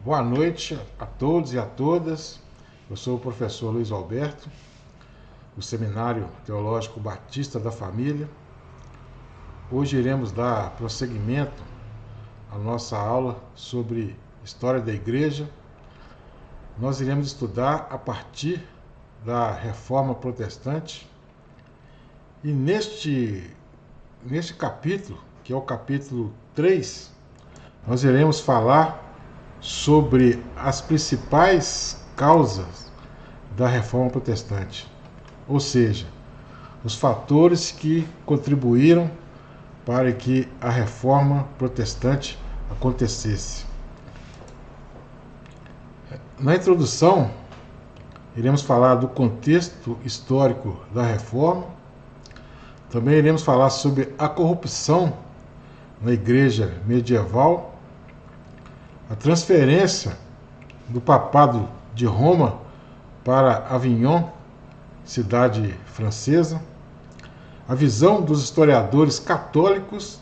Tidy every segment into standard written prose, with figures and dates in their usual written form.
Boa noite a todos e a todas. Eu sou o professor Luiz Alberto, do Seminário Teológico Batista da Família. Hoje iremos dar prosseguimento à nossa aula sobre História da Igreja. Nós iremos estudar a partir da Reforma Protestante. E neste capítulo, que é o capítulo 3, nós iremos falar sobre as principais causas da Reforma Protestante, ou seja, os fatores que contribuíram para que a Reforma Protestante acontecesse. Na introdução, iremos falar do contexto histórico da Reforma, também iremos falar sobre a corrupção na Igreja medieval, a transferência do papado de Roma para Avignon, cidade francesa, a visão dos historiadores católicos,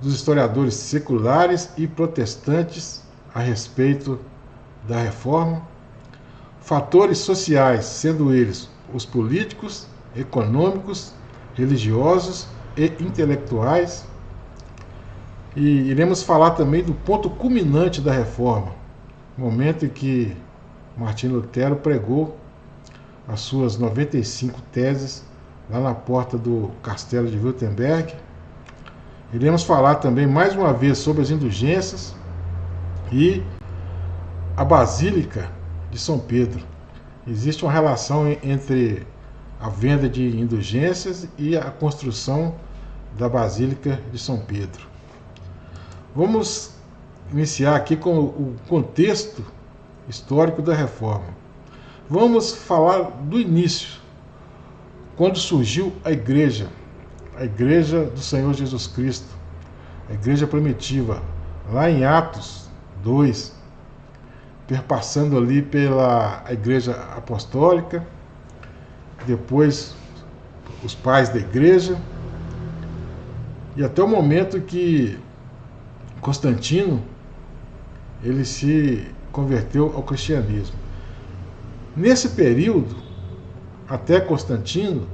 dos historiadores seculares e protestantes a respeito da Reforma, fatores sociais, sendo eles os políticos, econômicos, religiosos e intelectuais. E iremos falar também do ponto culminante da Reforma, momento em que Martinho Lutero pregou as suas 95 teses lá na porta do Castelo de Wittenberg. Iremos falar também mais uma vez sobre as indulgências e a Basílica de São Pedro. Existe uma relação entre a venda de indulgências e a construção da Basílica de São Pedro. Vamos iniciar aqui com o contexto histórico da Reforma. Vamos falar do início, quando surgiu a Igreja do Senhor Jesus Cristo, a Igreja primitiva, lá em Atos 2, perpassando ali pela Igreja Apostólica, depois os pais da Igreja, e até o momento que Constantino ele se converteu ao cristianismo. Nesse período, até Constantino,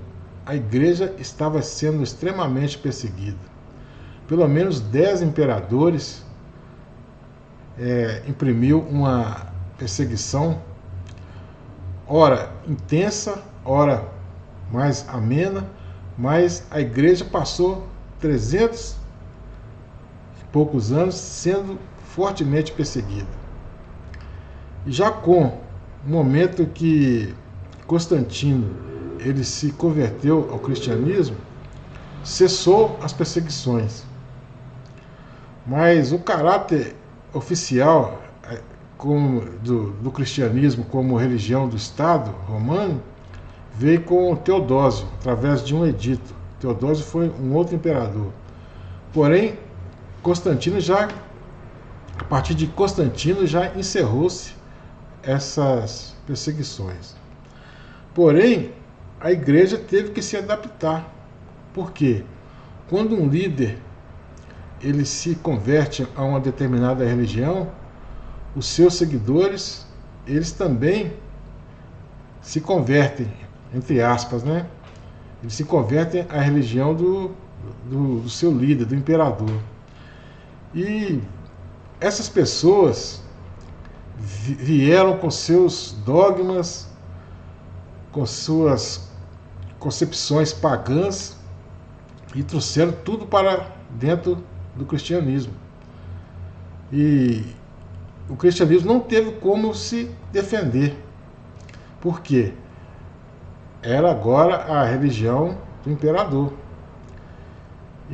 a igreja estava sendo extremamente perseguida. Pelo menos 10 imperadores imprimiu uma perseguição, ora intensa, ora mais amena, mas a igreja passou 300 poucos anos sendo fortemente perseguida. E já com o momento que Constantino ele se converteu ao cristianismo, cessou as perseguições. Mas o caráter oficial do cristianismo como religião do Estado romano veio com Teodósio, através de um edito. Teodósio foi um outro imperador. Porém, a partir de Constantino já encerrou-se essas perseguições. Porém, a igreja teve que se adaptar. Por quê? Quando um líder ele se converte a uma determinada religião, os seus seguidores, eles também se convertem, entre aspas, né? Eles se convertem à religião do seu líder, do imperador. E essas pessoas vieram com seus dogmas, com suas concepções pagãs e trouxeram tudo para dentro do cristianismo. E o cristianismo não teve como se defender. Por quê? Era agora a religião do imperador.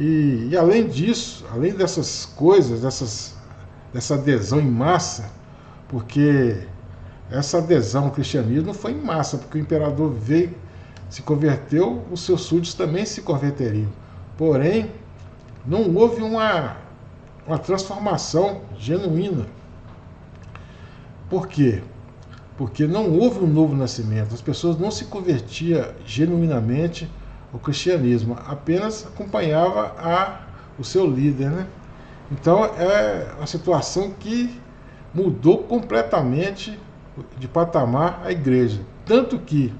E além disso, além dessas coisas, dessa adesão em massa, porque essa adesão ao cristianismo não foi em massa, porque o imperador veio, se converteu, os seus súditos também se converteriam. Porém, não houve uma transformação genuína. Por quê? Porque não houve um novo nascimento, as pessoas não se convertiam genuinamente o cristianismo, apenas acompanhava o seu líder, né? Então é uma situação que mudou completamente de patamar a igreja. Tanto que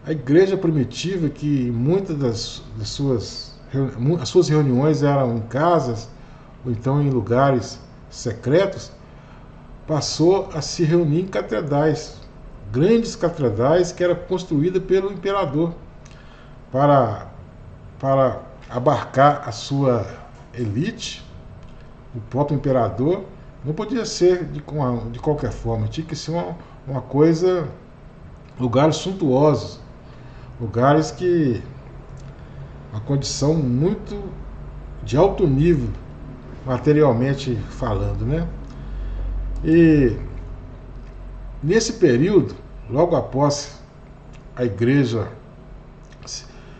a igreja primitiva, que muitas das as suas reuniões eram em casas ou então em lugares secretos, passou a se reunir em catedrais, grandes catedrais que eram construídas pelo imperador para, para abarcar a sua elite. O próprio imperador não podia ser de qualquer forma, tinha que ser uma coisa, lugares suntuosos, lugares que uma condição muito de alto nível, materialmente falando, né? E nesse período, logo após a igreja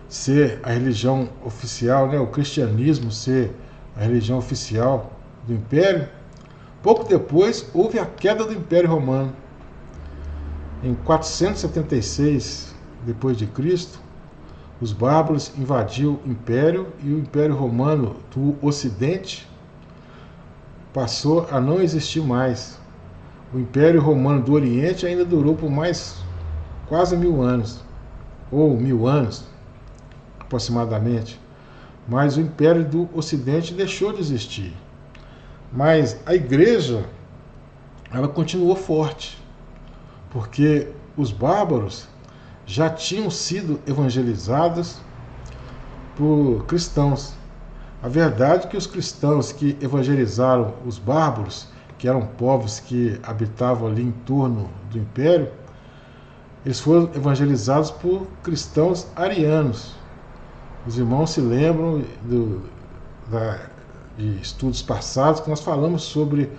ser a religião oficial, né, o cristianismo ser a religião oficial do Império, pouco depois houve a queda do Império Romano. Em 476 depois de Cristo, os bárbaros invadiram o Império e o Império Romano do Ocidente passou a não existir mais. O Império Romano do Oriente ainda durou por mais quase 1000 anos, ou 1000 anos aproximadamente, mas o Império do Ocidente deixou de existir. Mas a igreja, ela continuou forte, porque os bárbaros já tinham sido evangelizados por cristãos. A verdade é que os cristãos que evangelizaram os bárbaros, que eram povos que habitavam ali em torno do Império, eles foram evangelizados por cristãos arianos. Os irmãos se lembram de estudos passados que nós falamos sobre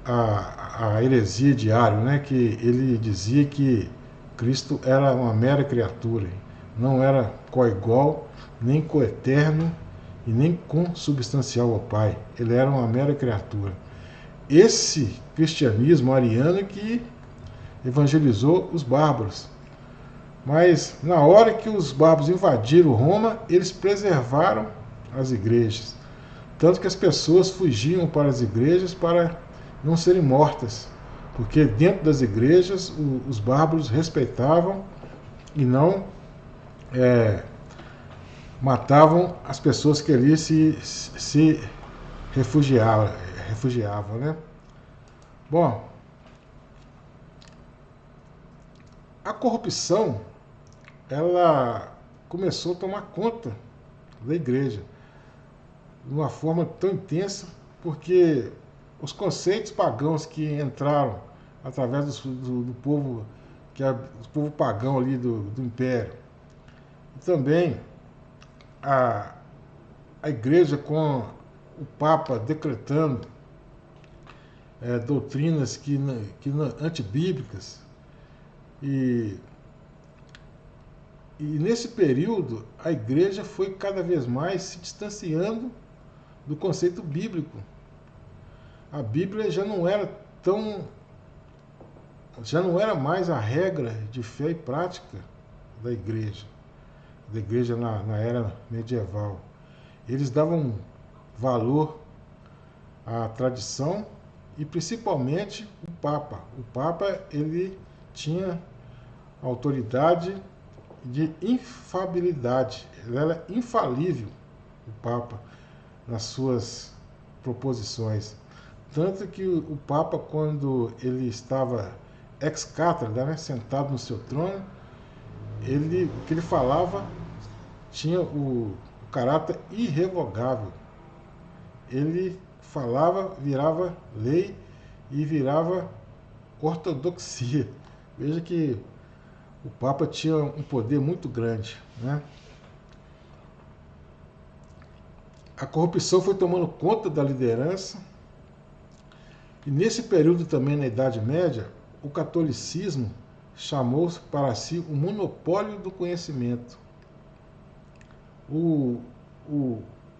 a heresia de Ario, né? Que ele dizia que Cristo era uma mera criatura, não era coigual, nem coeterno e nem consubstancial ao Pai. Ele era uma mera criatura. Esse cristianismo ariano que evangelizou os bárbaros. Mas na hora que os bárbaros invadiram Roma, eles preservaram as igrejas. Tanto que as pessoas fugiam para as igrejas para não serem mortas. Porque dentro das igrejas os bárbaros respeitavam e não matavam as pessoas que ali se refugiavam, né? Bom, a corrupção, ela começou a tomar conta da igreja de uma forma tão intensa, porque os conceitos pagãos que entraram através do povo, que é o povo pagão ali do Império, e também a igreja com o Papa decretando doutrinas antibíblicas, e nesse período a igreja foi cada vez mais se distanciando do conceito bíblico. A Bíblia já não era mais a regra de fé e prática da igreja na era medieval. Eles davam valor à tradição e principalmente o Papa. O Papa, ele tinha autoridade de infalibilidade. Ele era infalível, o Papa, nas suas proposições. Tanto que o Papa, quando ele estava ex-cátedra, né, sentado no seu trono, o que ele falava tinha o caráter irrevogável. Ele falava, virava lei e virava ortodoxia. Veja que o Papa tinha um poder muito grande, né? A corrupção foi tomando conta da liderança, e nesse período também, na Idade Média, o catolicismo chamou para si o monopólio do conhecimento.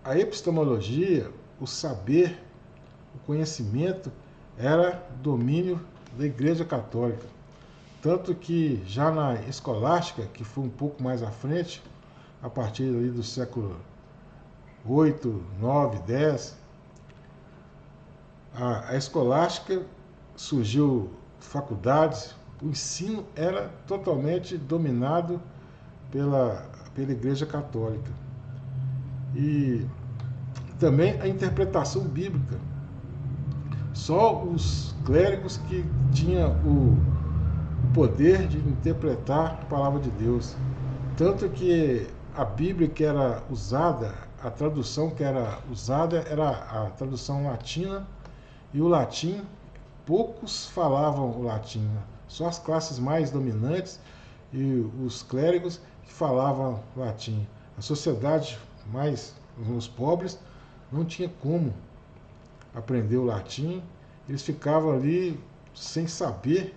A epistemologia, o saber, o conhecimento, era domínio da Igreja Católica. Tanto que já na escolástica, que foi um pouco mais à frente, a partir ali do século 8, 9, 10, a escolástica, surgiu faculdades, o ensino era totalmente dominado pela Igreja Católica. E também a interpretação bíblica. Só os clérigos que tinham o poder de interpretar a palavra de Deus. Tanto que a Bíblia que era usada, a tradução que era usada era a tradução latina, e o latim, poucos falavam o latim, só as classes mais dominantes e os clérigos que falavam latim. A sociedade mais, os pobres, não tinha como aprender o latim, eles ficavam ali sem saber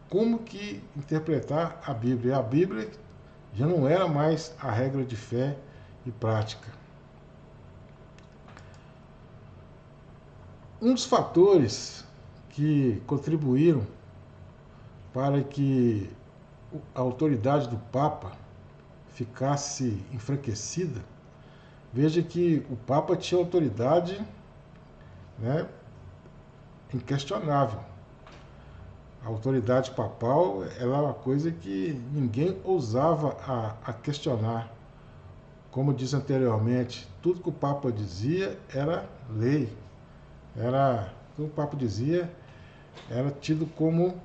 como que interpretar a Bíblia. A Bíblia já não era mais a regra de fé e prática. Um dos fatores que contribuíram para que a autoridade do Papa ficasse enfraquecida, veja que o Papa tinha autoridade, né, inquestionável. A autoridade papal ela é uma coisa que ninguém ousava a questionar. Como disse anteriormente, tudo que o Papa dizia era lei. Tudo que o Papa dizia era tido como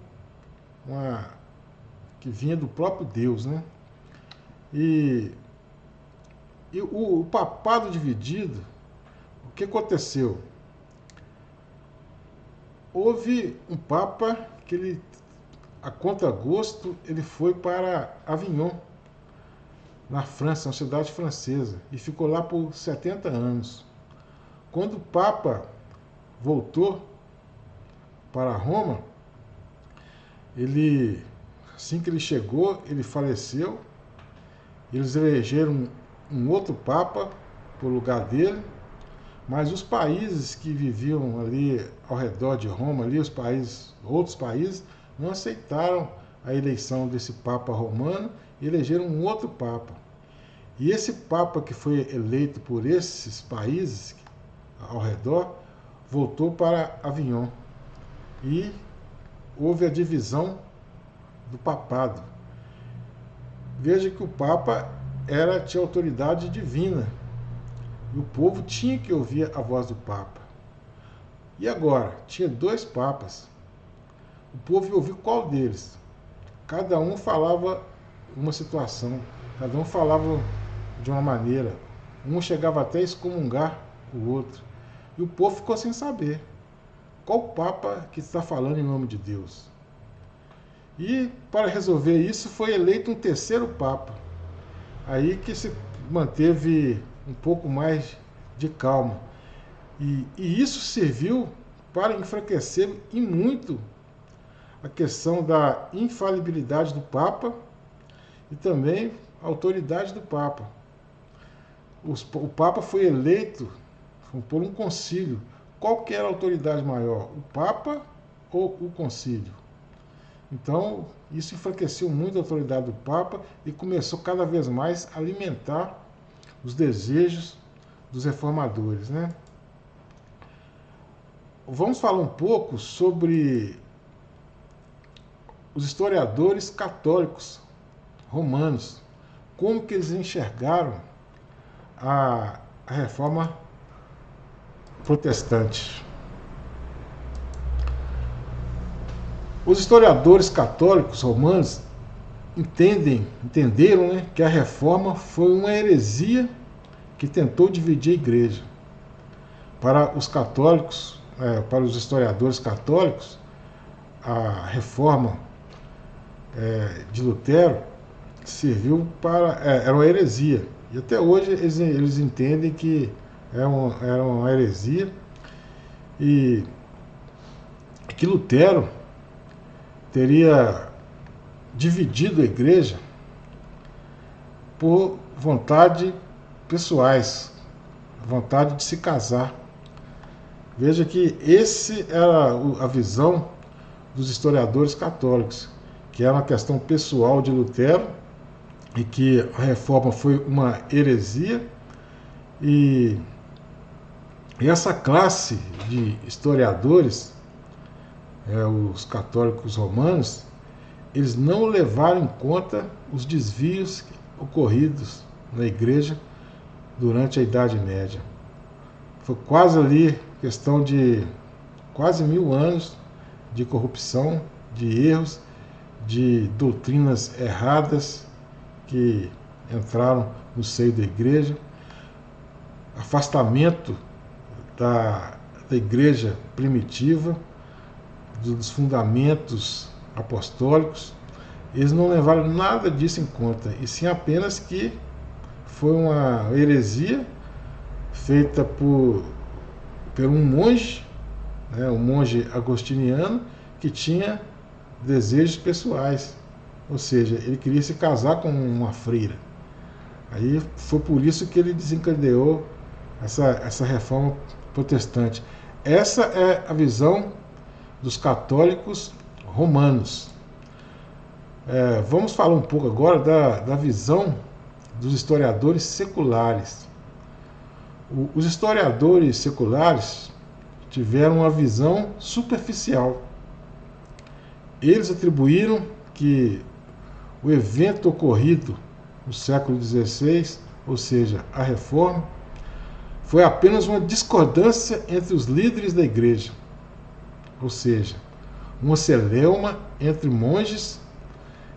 que vinha do próprio Deus, né? E o papado dividido, o que aconteceu? Houve um Papa que ele, a contragosto, ele foi para Avignon, na França, uma cidade francesa, e ficou lá por 70 anos. Quando o Papa voltou para Roma, assim que ele chegou, ele faleceu, eles elegeram um outro Papa para o lugar dele, mas os países que viviam ali ao redor de Roma, outros países, não aceitaram a eleição desse Papa romano e elegeram um outro Papa. E esse Papa que foi eleito por esses países ao redor, voltou para Avignon. E houve a divisão do papado. Veja que o Papa tinha autoridade divina. E o povo tinha que ouvir a voz do Papa. E agora? Tinha 2 papas. O povo ia ouvir qual deles? Cada um falava uma situação. Cada um falava de uma maneira. Um chegava até a excomungar o outro. E o povo ficou sem saber qual Papa que está falando em nome de Deus. E para resolver isso foi eleito um terceiro Papa. Aí que se manteve um pouco mais de calma. E isso serviu para enfraquecer e muito a questão da infalibilidade do e também a autoridade do Papa. O Papa foi eleito por um concílio. Qual que era a autoridade maior, o Papa ou o concílio? Então, isso enfraqueceu muito a autoridade do Papa e começou cada vez mais a alimentar os desejos dos reformadores, né? Vamos falar um pouco sobre os historiadores católicos romanos, como que eles enxergaram a reforma protestante. Os historiadores católicos romanos entenderam, né, que a reforma foi uma heresia que tentou dividir a igreja. Para os católicos, para os historiadores católicos, a reforma de Lutero serviu era uma heresia. E até hoje eles entendem que era uma heresia e que Lutero teria dividido a igreja por vontade pessoais, vontade de se casar. Veja que esse era a visão dos historiadores católicos, que era uma questão pessoal de Lutero e que a reforma foi uma heresia e E essa classe de historiadores, os católicos romanos, eles não levaram em conta os desvios ocorridos na igreja durante a Idade Média. Foi quase ali questão de quase 1000 anos de corrupção, de erros, de doutrinas erradas que entraram no seio da igreja, afastamento da igreja primitiva, dos fundamentos apostólicos. Eles não levaram nada disso em conta, e sim apenas que foi uma heresia feita por um monge, um monge agostiniano, que tinha desejos pessoais, ou seja, ele queria se casar com uma freira. Aí foi por isso que ele desencadeou essa reforma protestante. Essa é a visão dos católicos romanos. Vamos falar um pouco agora da visão dos historiadores seculares. Os historiadores seculares tiveram uma visão superficial. Eles atribuíram que o evento ocorrido no século XVI, ou seja, a Reforma, foi apenas uma discordância entre os líderes da igreja, ou seja, uma celeuma entre monges,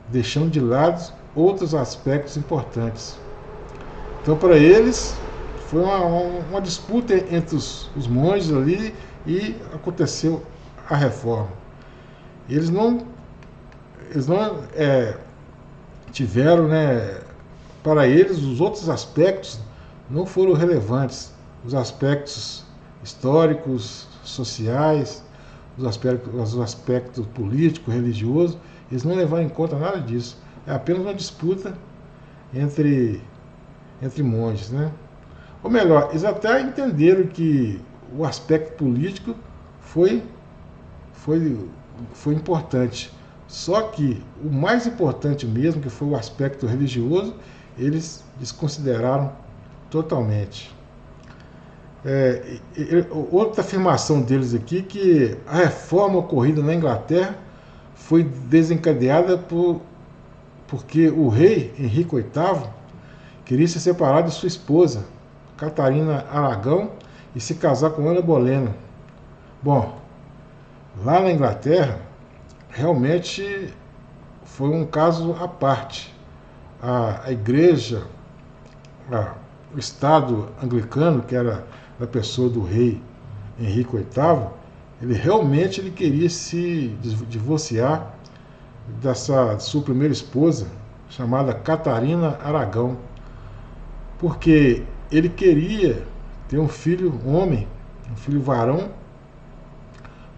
deixando de lado outros aspectos importantes. Então, para eles, foi uma disputa entre os monges ali e aconteceu a reforma. Eles não tiveram, para eles, os outros aspectos não foram relevantes. Os aspectos históricos, sociais, os aspectos políticos, religiosos, eles não levaram em conta nada disso. É apenas uma disputa entre monges, né? Ou melhor, eles até entenderam que o aspecto político foi importante. Só que o mais importante mesmo, que foi o aspecto religioso, eles desconsideraram totalmente. Outra afirmação deles aqui, que a reforma ocorrida na Inglaterra foi desencadeada porque o rei Henrique VIII queria se separar de sua esposa, Catarina Aragão, e se casar com Ana Bolena. Bom, lá na Inglaterra, realmente foi um caso à parte. A igreja, o Estado anglicano, que era da pessoa do rei Henrique VIII, ele queria se divorciar dessa sua primeira esposa, chamada Catarina Aragão, porque ele queria ter um filho homem, um filho varão,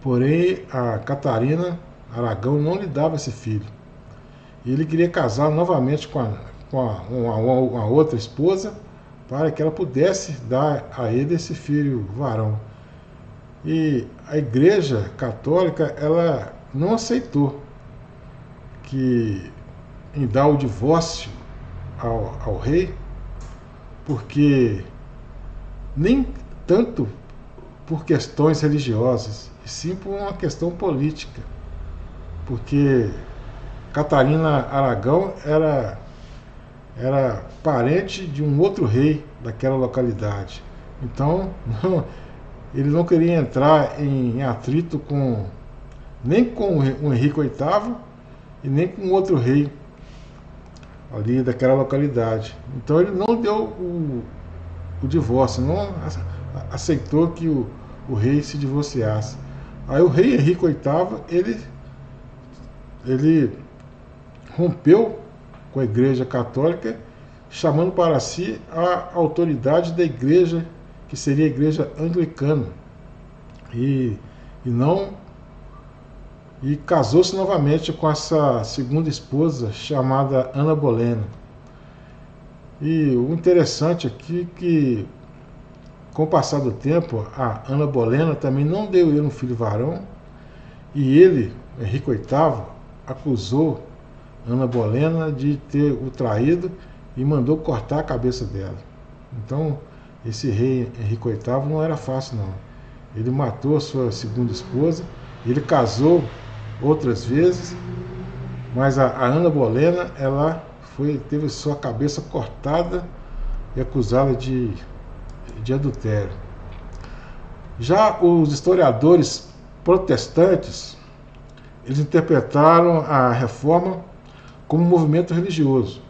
porém a Catarina Aragão não lhe dava esse filho. E ele queria casar novamente com uma outra esposa, para que ela pudesse dar a ele esse filho varão. E a Igreja Católica, ela não aceitou em dar o divórcio ao rei, porque nem tanto por questões religiosas, e sim por uma questão política, porque Catarina Aragão era parente de um outro rei daquela localidade. Então, ele não queria entrar em atrito nem com o Henrique VIII e nem com outro rei ali daquela localidade. Então, ele não deu o divórcio, não aceitou que o rei se divorciasse. Aí o rei Henrique VIII, ele rompeu com a Igreja Católica, chamando para si a autoridade da Igreja, que seria a Igreja Anglicana, e casou-se novamente com essa segunda esposa, chamada Ana Bolena. E o interessante aqui é que, com o passar do tempo, a Ana Bolena também não deu ele um filho varão, e ele, Henrique VIII, acusou Ana Bolena de ter o traído e mandou cortar a cabeça dela. Então, esse rei Henrique VIII não era fácil, não. Ele matou a sua segunda esposa, ele casou outras vezes, mas a Ana Bolena, ela teve sua cabeça cortada e acusada de adultério. Já os historiadores protestantes, eles interpretaram a reforma como um movimento religioso.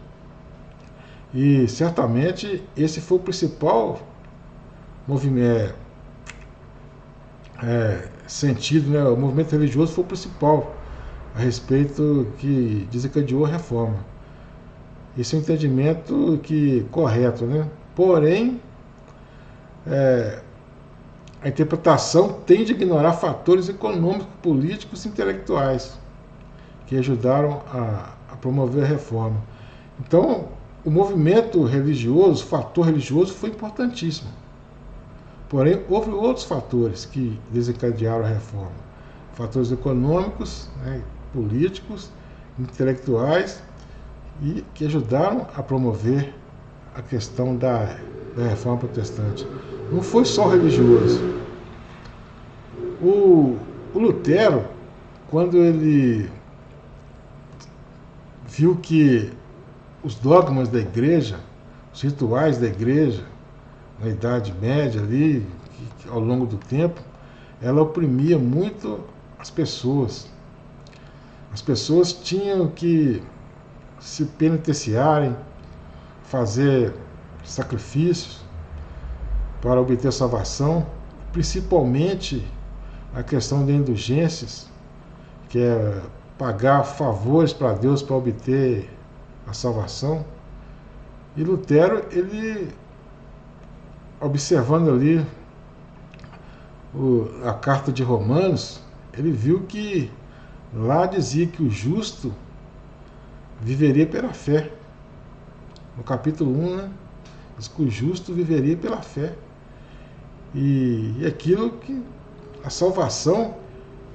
E certamente esse foi o principal movimento, sentido, né? O movimento religioso foi o principal a respeito que desencadeou a reforma. Esse é um entendimento correto, né? Porém, a interpretação tende a ignorar fatores econômicos, políticos e intelectuais que ajudaram a promover a reforma. Então, o movimento religioso, o fator religioso foi importantíssimo. Porém, houve outros fatores que desencadearam a reforma. Fatores econômicos, né, políticos, intelectuais, e que ajudaram a promover a questão da reforma protestante. Não foi só religioso. O Lutero, quando ele viu que os dogmas da igreja, os rituais da igreja, na Idade Média ali, ao longo do tempo, ela oprimia muito as pessoas. As pessoas tinham que se penitenciarem, fazer sacrifícios para obter salvação, principalmente a questão de indulgências, que é pagar favores para Deus para obter a salvação. E Lutero, ele, observando ali a carta de Romanos, ele viu que lá dizia que o justo viveria pela fé. No capítulo 1, né, diz que o justo viveria pela fé. E aquilo que a salvação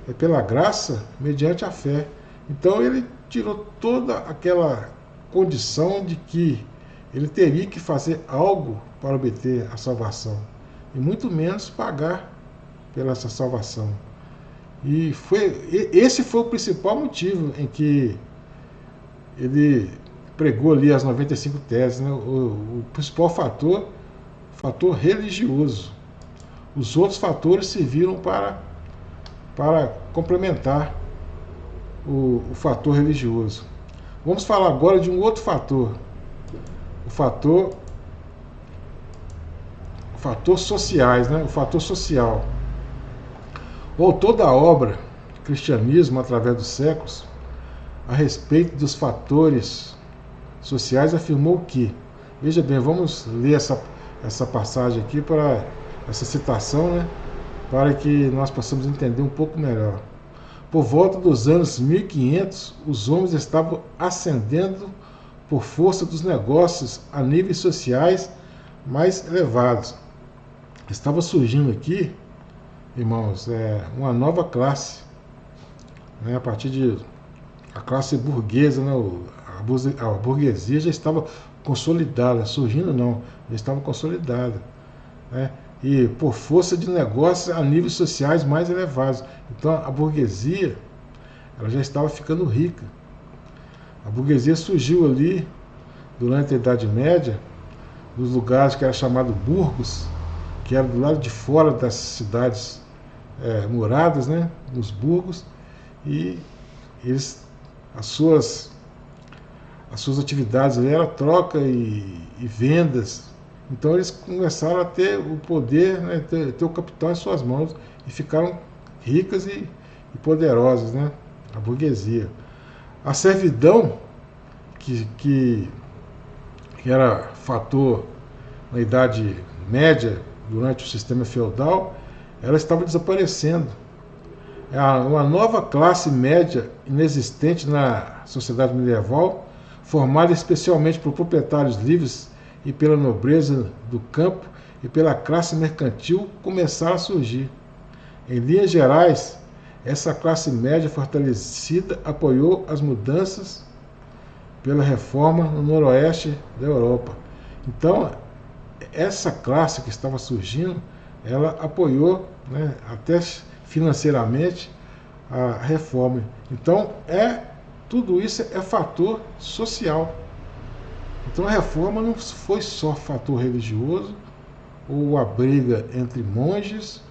é pela graça mediante a fé. Então ele tirou toda aquela condição de que ele teria que fazer algo para obter a salvação, e muito menos pagar pela essa salvação. E esse foi o principal motivo em que ele pregou ali as 95 teses, né? O principal fator religioso. Os outros fatores serviram para complementar o fator religioso. Vamos falar agora de um outro fator, o fator sociais, né? O fator social. O autor da obra Cristianismo através dos séculos, a respeito dos fatores sociais, afirmou que, veja bem, vamos ler essa passagem aqui, para essa citação, né, para que nós possamos entender um pouco melhor. Por volta dos anos 1500, os homens estavam ascendendo por força dos negócios a níveis sociais mais elevados. Estava surgindo aqui, irmãos, uma nova classe, né, a partir de a classe burguesa, né, a burguesia já estava consolidada, surgindo não, já estava consolidada, né, e por força de negócios a níveis sociais mais elevados. Então a burguesia, ela já estava ficando rica. A burguesia surgiu ali durante a Idade Média, nos lugares que era chamado burgos, que era do lado de fora das cidades muradas, né, nos burgos, e eles, as suas atividades ali era troca e vendas. Então eles começaram a ter o poder, né, ter o capital em suas mãos, e ficaram ricas e poderosas, né, a burguesia. A servidão, que era fator na Idade Média, durante o sistema feudal, ela estava desaparecendo. Uma nova classe média inexistente na sociedade medieval, formada especialmente por proprietários livres e pela nobreza do campo e pela classe mercantil, começaram a surgir. Em linhas gerais, essa classe média fortalecida apoiou as mudanças pela reforma no noroeste da Europa. Então, essa classe que estava surgindo, ela apoiou, né, até financeiramente, a reforma. Então, tudo isso é fator social. Então a reforma não foi só fator religioso, ou a briga entre monges,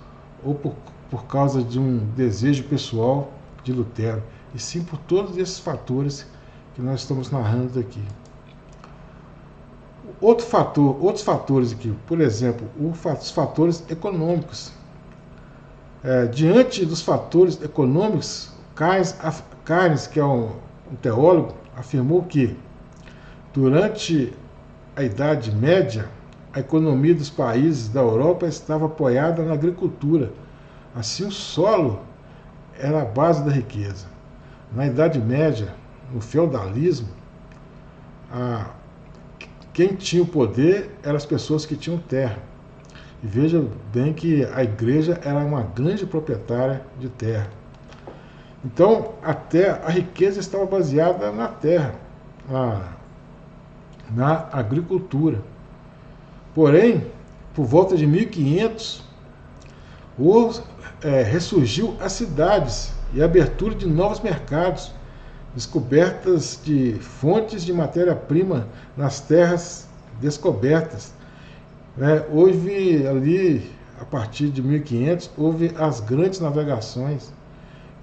ou por causa de um desejo pessoal de Lutero, e sim por todos esses fatores que nós estamos narrando aqui. Outros fatores aqui, por exemplo, os fatores econômicos. Diante dos fatores econômicos, Keynes, que é um teólogo, afirmou que durante a Idade Média, a economia dos países da Europa estava apoiada na agricultura. Assim, o solo era a base da riqueza. Na Idade Média, no feudalismo, quem tinha o poder eram as pessoas que tinham terra. E veja bem que a igreja era uma grande proprietária de terra. Então, a riqueza estava baseada na terra, na agricultura. Porém, por volta de 1500, ressurgiu as cidades e a abertura de novos mercados, descobertas de fontes de matéria-prima nas terras descobertas. Houve ali, a partir de 1500, houve as grandes navegações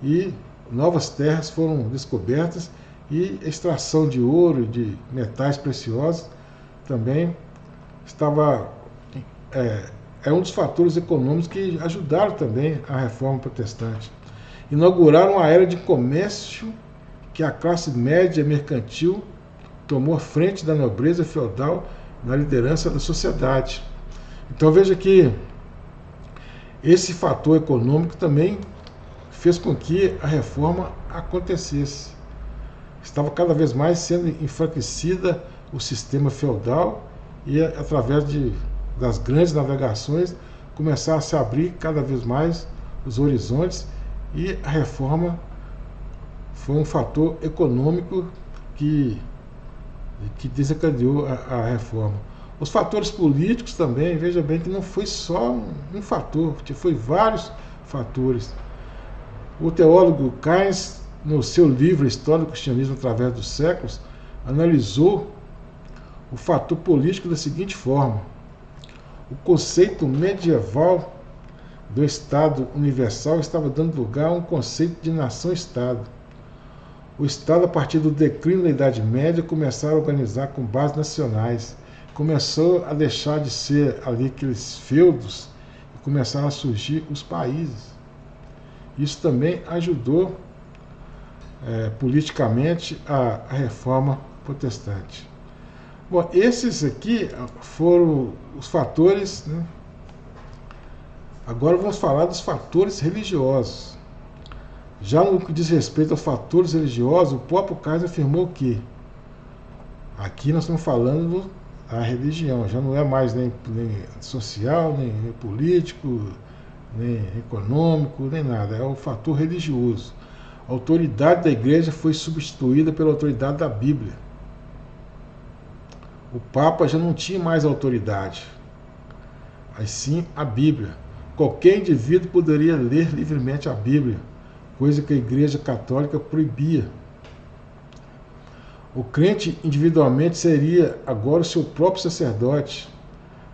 e novas terras foram descobertas e extração de ouro e de metais preciosos também é um dos fatores econômicos que ajudaram também a reforma protestante. Inauguraram a era de comércio que a classe média mercantil tomou frente da nobreza feudal na liderança da sociedade. Então veja que esse fator econômico também fez com que a reforma acontecesse. Estava cada vez mais sendo enfraquecida o sistema feudal e, através das grandes navegações, começar a se abrir cada vez mais os horizontes, e a reforma foi um fator econômico que desencadeou a reforma. Os fatores políticos também, veja bem que não foi só um fator, foi vários fatores. O teólogo Keynes, no seu livro História do Cristianismo através dos séculos, analisou o fator político da seguinte forma: o conceito medieval do Estado universal estava dando lugar a um conceito de nação-Estado. O Estado, a partir do declínio da Idade Média, começaram a organizar com bases nacionais. Começou a deixar de ser ali aqueles feudos e começaram a surgir os países. Isso também ajudou politicamente a reforma protestante. Bom, esses aqui foram os fatores, né? Agora vamos falar dos fatores religiosos. Já no que diz respeito aos fatores religiosos, o próprio Keynes afirmou que aqui nós estamos falando da religião, já não é mais nem social, nem político, nem econômico, nem nada, é o fator religioso. A autoridade da igreja foi substituída pela autoridade da Bíblia. O Papa já não tinha mais autoridade, mas sim a Bíblia. Qualquer indivíduo poderia ler livremente a Bíblia, coisa que a Igreja Católica proibia. O crente individualmente seria agora o seu próprio sacerdote.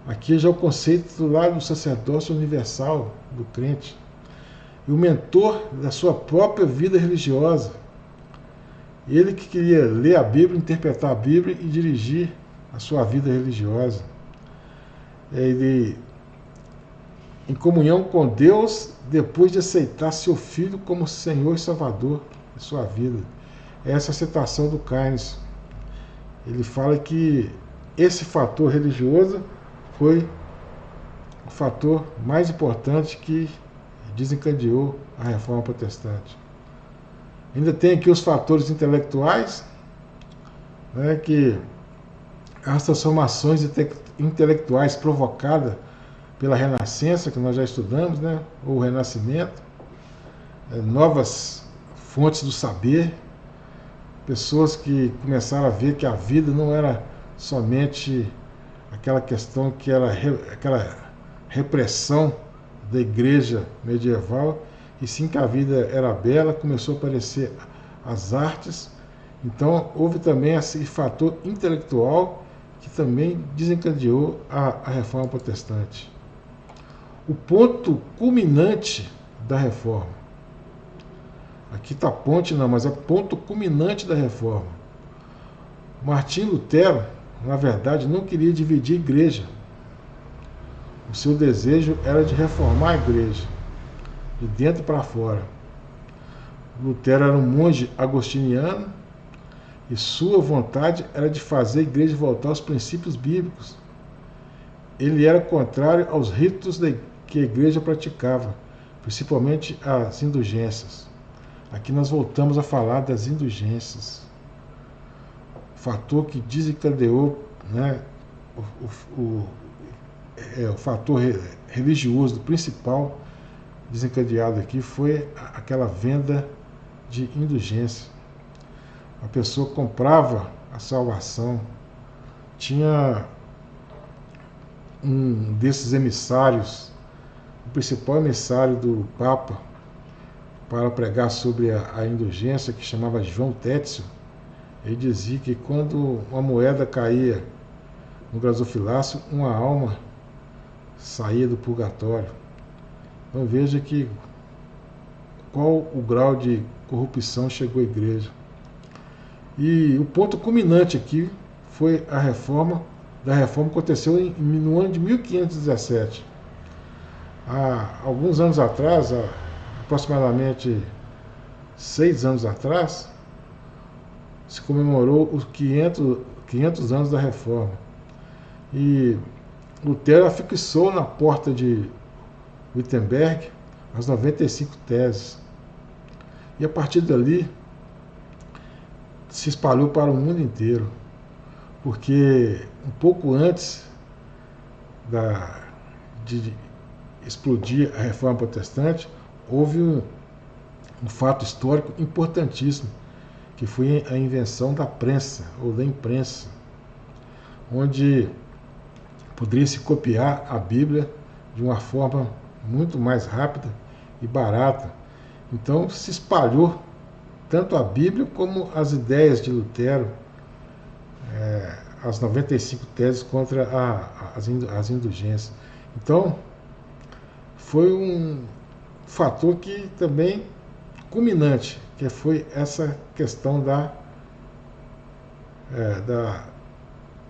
Aqui já é o conceito lá do sacerdócio universal do crente. E o mentor da sua própria vida religiosa. Ele que queria ler a Bíblia, interpretar a Bíblia e dirigir a sua vida religiosa. Ele, em comunhão com Deus, depois de aceitar seu Filho como Senhor e Salvador de sua vida. Essa é a citação do Keynes. Ele fala que esse fator religioso foi o fator mais importante que desencadeou a reforma protestante. Ainda tem aqui os fatores intelectuais, né, que as transformações intelectuais provocadas pela Renascença, que nós já estudamos, né, ou o Renascimento, novas fontes do saber, pessoas que começaram a ver que a vida não era somente aquela questão que era aquela repressão da igreja medieval, e sim que a vida era bela, começou a aparecer as artes. Então houve também esse fator intelectual que também desencadeou a reforma protestante. O ponto culminante da reforma, aqui está ponte não, mas é ponto culminante da reforma. Martim Lutero, na verdade, não queria dividir a igreja. O seu desejo era de reformar a igreja, de dentro para fora. Lutero era um monge agostiniano e sua vontade era de fazer a igreja voltar aos princípios bíblicos. Ele era contrário aos ritos que a igreja praticava, principalmente as indulgências. Aqui nós voltamos a falar das indulgências. Fator que desencadeou, né, o fator religioso principal desencadeado aqui foi aquela venda de indulgência. A pessoa comprava a salvação. Tinha um desses emissários, o principal emissário do Papa para pregar sobre a indulgência, que chamava João Tétio. Ele dizia que quando uma moeda caía no gasofilácio, uma alma saía do purgatório. Então veja que qual o grau de corrupção chegou à igreja. E o ponto culminante aqui foi a reforma. Da reforma aconteceu no ano de 1517. Há alguns anos atrás, aproximadamente 6 anos atrás, se comemorou os 500 anos da reforma. E Lutero afixou na porta de Wittenberg as 95 teses. E a partir dali se espalhou para o mundo inteiro, porque um pouco antes de explodir a reforma protestante, houve um fato histórico importantíssimo, que foi a invenção da prensa, ou da imprensa, onde poderia se copiar a Bíblia de uma forma muito mais rápida e barata. Então se espalhou tanto a Bíblia como as ideias de Lutero, as 95 teses contra as indulgências. Então foi um fator que também culminante, que foi essa questão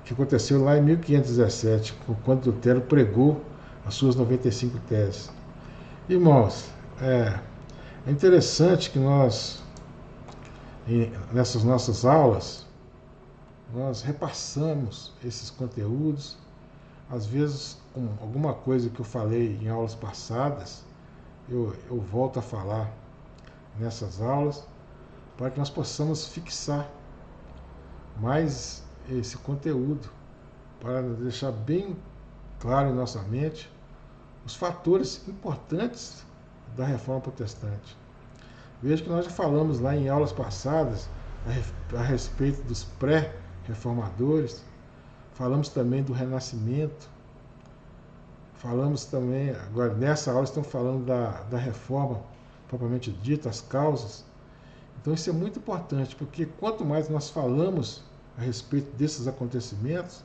que aconteceu lá em 1517, quando Lutero pregou as suas 95 teses. Irmãos, é interessante que nós, nessas nossas aulas, nós repassamos esses conteúdos. Às vezes, alguma coisa que eu falei em aulas passadas, eu volto a falar nessas aulas, para que nós possamos fixar mais esse conteúdo, para deixar bem claro em nossa mente os fatores importantes da reforma protestante. Veja que nós já falamos lá em aulas passadas a respeito dos pré-reformadores, falamos também do Renascimento, falamos também, agora nessa aula estamos falando da reforma propriamente dita, as causas. Então isso é muito importante, porque quanto mais nós falamos a respeito desses acontecimentos,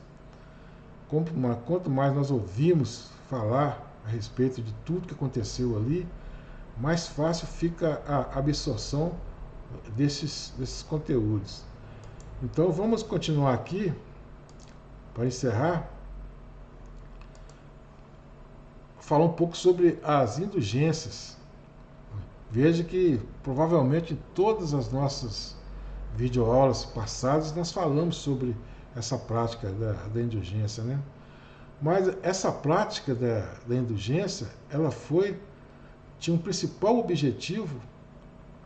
quanto mais nós ouvimos falar a respeito de tudo que aconteceu ali, mais fácil fica a absorção desses conteúdos. Então vamos continuar aqui, para encerrar, falar um pouco sobre as indulgências. Veja que provavelmente em todas as nossas videoaulas passadas nós falamos sobre essa prática da indulgência, né? Mas essa prática da indulgência, ela tinha um principal objetivo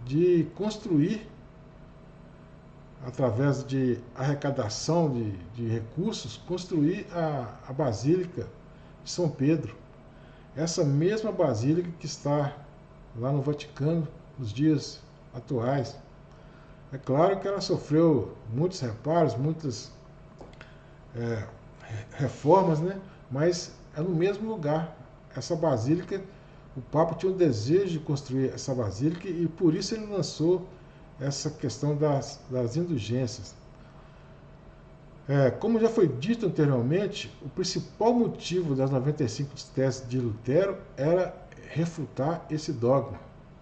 de construir, através de arrecadação de recursos, construir a Basílica de São Pedro. Essa mesma basílica que está lá no Vaticano nos dias atuais. É claro que ela sofreu muitos reparos, muitas reformas, né? Mas é no mesmo lugar. Essa basílica, o Papa tinha o desejo de construir essa basílica e por isso ele lançou essa questão das indulgências. Como já foi dito anteriormente, o principal motivo das 95 teses de Lutero era refutar esse dogma,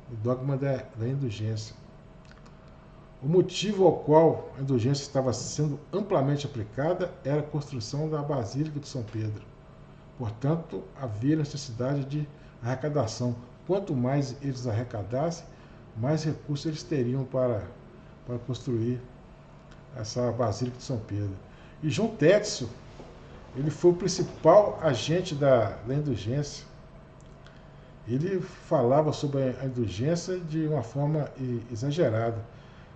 o dogma da indulgência. O motivo ao qual a indulgência estava sendo amplamente aplicada era a construção da Basílica de São Pedro. Portanto, havia necessidade de arrecadação. Quanto mais eles arrecadassem, mais recursos eles teriam para construir essa Basílica de São Pedro. E João Tetzel, ele foi o principal agente da indulgência. Ele falava sobre a indulgência de uma forma exagerada.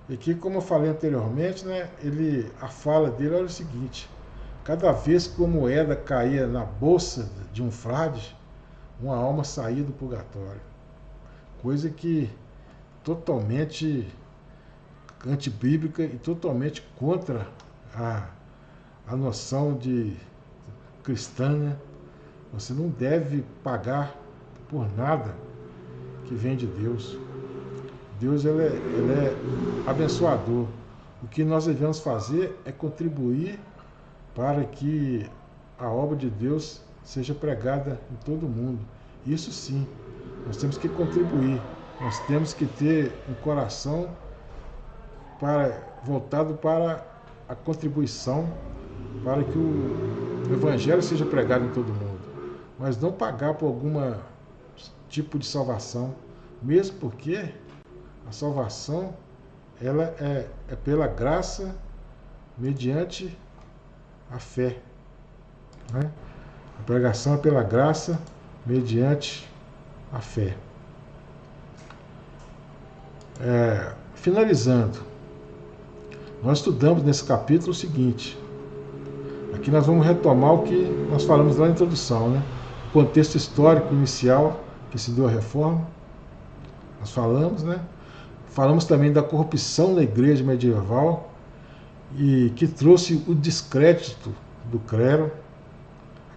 E que, como eu falei anteriormente, né, a fala dele era o seguinte: cada vez que uma moeda caía na bolsa de um frade, uma alma saía do purgatório. Coisa que totalmente antibíblica e totalmente contra a noção de cristã, né? Você não deve pagar por nada que vem de Deus. Deus ele é abençoador. O que nós devemos fazer é contribuir para que a obra de Deus seja pregada em todo o mundo. Isso sim, nós temos que contribuir. Nós temos que ter um coração voltado para a contribuição, para que o Evangelho seja pregado em todo o mundo. Mas não pagar por algum tipo de salvação, mesmo porque a salvação ela é pela graça mediante a fé. Né? A pregação é pela graça mediante a fé. Finalizando, nós estudamos nesse capítulo o seguinte. Aqui nós vamos retomar o que nós falamos lá na introdução, né? O contexto histórico inicial que se deu a reforma. Nós falamos, né? Falamos também da corrupção da igreja medieval e que trouxe o descrédito do clero,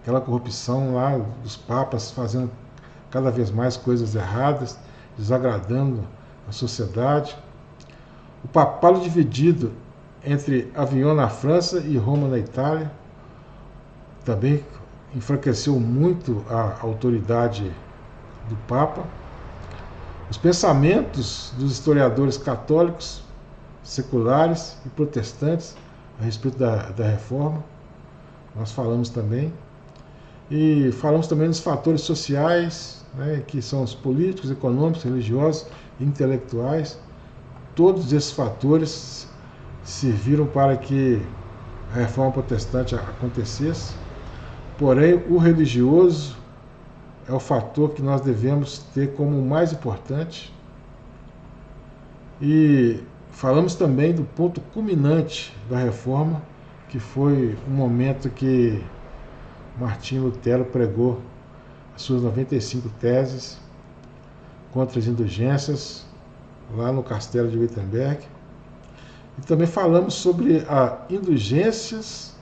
aquela corrupção lá dos papas fazendo cada vez mais coisas erradas, desagradando a sociedade. O papado dividido entre Avignon na França e Roma na Itália também enfraqueceu muito a autoridade do Papa. Os pensamentos dos historiadores católicos, seculares e protestantes a respeito da reforma, nós falamos também. E falamos também dos fatores sociais, né, que são os políticos, econômicos, religiosos e intelectuais. Todos esses fatores serviram para que a reforma protestante acontecesse. Porém, o religioso é o fator que nós devemos ter como o mais importante. E falamos também do ponto culminante da reforma, que foi o momento que Martinho Lutero pregou as suas 95 teses contra as indulgências lá no castelo de Wittenberg. E também falamos sobre as indulgências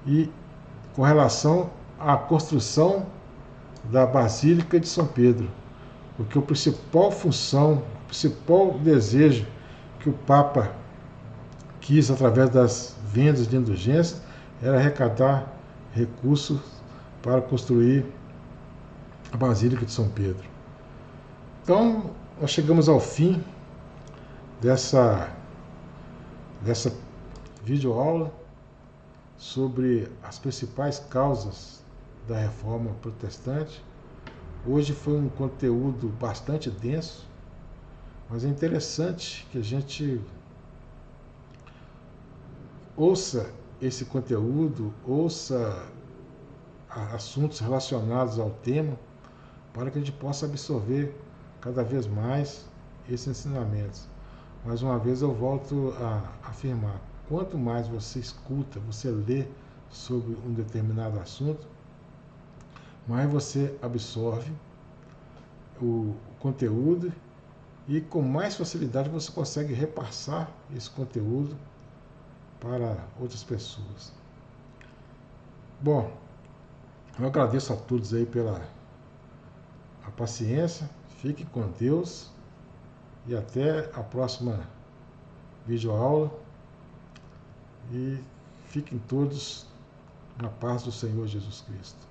e com relação à construção da Basílica de São Pedro, porque a principal função, o principal desejo que o Papa quis através das vendas de indulgências era arrecadar recursos para construir a Basílica de São Pedro. Então, nós chegamos ao fim dessa videoaula sobre as principais causas da reforma protestante. Hoje foi um conteúdo bastante denso, mas é interessante que a gente ouça esse conteúdo, ouça assuntos relacionados ao tema, para que a gente possa absorver cada vez mais esses ensinamentos. Mais uma vez eu volto a afirmar, quanto mais você escuta, você lê sobre um determinado assunto, mais você absorve o conteúdo e com mais facilidade você consegue repassar esse conteúdo para outras pessoas. Bom, eu agradeço a todos aí pela a paciência, fiquem com Deus e até a próxima videoaula e fiquem todos na paz do Senhor Jesus Cristo.